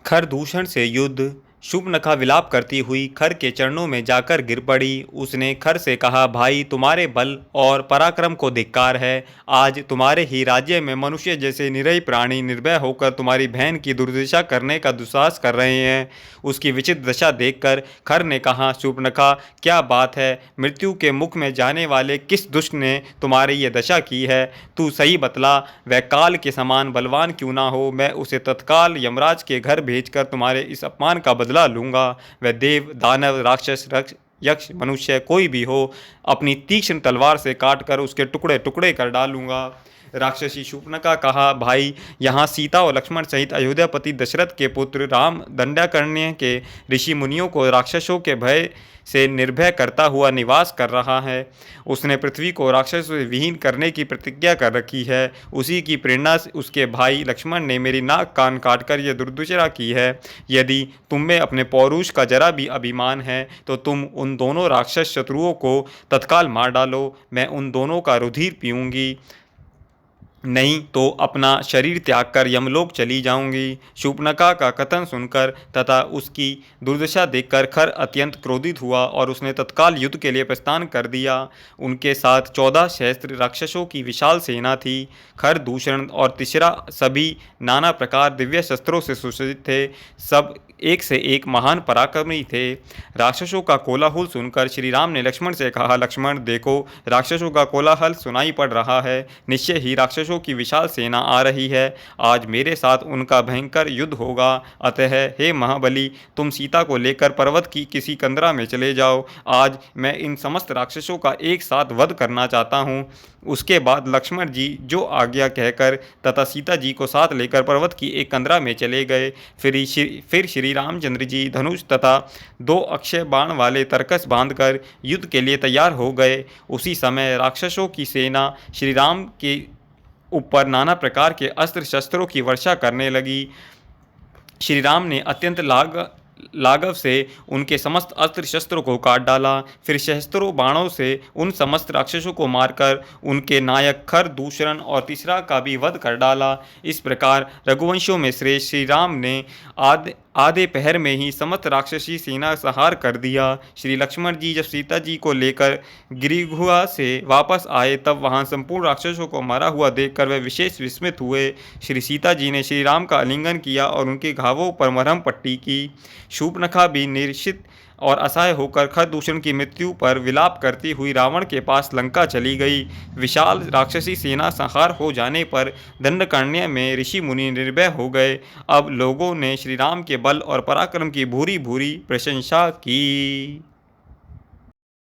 खरदूषण से युद्ध। शूर्पणखा विलाप करती हुई खर के चरणों में जाकर गिर पड़ी। उसने खर से कहा, भाई, तुम्हारे बल और पराक्रम को धिक्कार है। आज तुम्हारे ही राज्य में मनुष्य जैसे निरीह प्राणी निर्भय होकर तुम्हारी बहन की दुर्दशा करने का दुस्साहस कर रहे हैं। उसकी विचित्र दशा देखकर खर ने कहा, शूर्पणखा, क्या बात है? मृत्यु के मुख में जाने वाले किस दुष्ट ने तुम्हारी ये दशा की है? तू सही बतला, वह काल के समान बलवान क्यों ना हो? मैं उसे तत्काल यमराज के घर भेजकर तुम्हारे इस अपमान का बदला लूँगा। वह देव, दानव, राक्षस, यक्ष, मनुष्य कोई भी हो, अपनी तीक्ष्ण तलवार से काटकर उसके टुकड़े टुकड़े कर डालूंगा। राक्षसी शूर्पणखा कहा, भाई, यहाँ सीता और लक्ष्मण सहित अयोध्यापति दशरथ के पुत्र राम दंडकारण्य के ऋषि मुनियों को राक्षसों के भय से निर्भय करता हुआ निवास कर रहा है। उसने पृथ्वी को राक्षसों से विहीन करने की प्रतिज्ञा कर रखी है। उसी की प्रेरणा से उसके भाई लक्ष्मण ने मेरी नाक कान काटकर यह दुर्दशा की है। यदि तुम में अपने पौरुष का जरा भी अभिमान है तो तुम उन दोनों राक्षस शत्रुओं को तत्काल मार डालो। मैं उन दोनों का रुधिर पीऊँगी, नहीं तो अपना शरीर त्याग कर यमलोक चली जाऊंगी। शूर्पणखा का कथन सुनकर तथा उसकी दुर्दशा देखकर खर अत्यंत क्रोधित हुआ और उसने तत्काल युद्ध के लिए प्रस्थान कर दिया। उनके साथ 14 सहस्त्र राक्षसों की विशाल सेना थी। खर, दूषण और तिसरा सभी नाना प्रकार दिव्य शस्त्रों से सुसज्जित थे। सब एक से एक महान पराक्रमी थे। राक्षसों का कोलाहल सुनकर श्री राम ने लक्ष्मण से कहा, लक्ष्मण, देखो, राक्षसों का कोलाहल सुनाई पड़ रहा है। निश्चय ही राक्षसों की विशाल सेना आ रही है। आज मेरे साथ उनका भयंकर युद्ध होगा। अतः हे महाबली, तुम सीता को लेकर पर्वत की किसी कंदरा में चले जाओ। आज मैं इन समस्त राक्षसों का एक साथ वध करना चाहता हूँ। उसके बाद लक्ष्मण जी जो आज्ञा कहकर तथा सीता जी को साथ लेकर पर्वत की एक कंदरा में चले गए। फिर श्री रामचंद्र जी धनुष तथा 2 अक्षय बाण वाले तरकस बांधकर युद्ध के लिए तैयार हो गए। उसी समय राक्षसों की सेना श्री राम के ऊपर नाना प्रकार के अस्त्र शस्त्रों की वर्षा करने लगी। श्री राम ने अत्यंत लाघव से उनके समस्त अस्त्र शस्त्रों को काट डाला। फिर सहस्त्रों बाणों से उन समस्त राक्षसों को मारकर उनके नायक खर, दूषण और तीसरा का भी वध कर डाला। इस प्रकार रघुवंशों में श्रेष्ठ श्री राम ने आधे पहर में ही समस्त राक्षसी सेना संहार कर दिया। श्री लक्ष्मण जी जब सीता जी को लेकर गिरिगुहा से वापस आए तब वहां संपूर्ण राक्षसों को मरा हुआ देखकर वे विशेष विस्मित हुए। श्री सीता जी ने श्री राम का आलिंगन किया और उनके घावों पर मरहम पट्टी की। शूर्पणखा भी निश्चित और असहाय होकर खरदूषण की मृत्यु पर विलाप करती हुई रावण के पास लंका चली गई। विशाल राक्षसी सेना संहार हो जाने पर दंडकारण्य में ऋषि मुनि निर्भय हो गए। अब लोगों ने श्री राम के बल और पराक्रम की भूरी भूरी प्रशंसा की।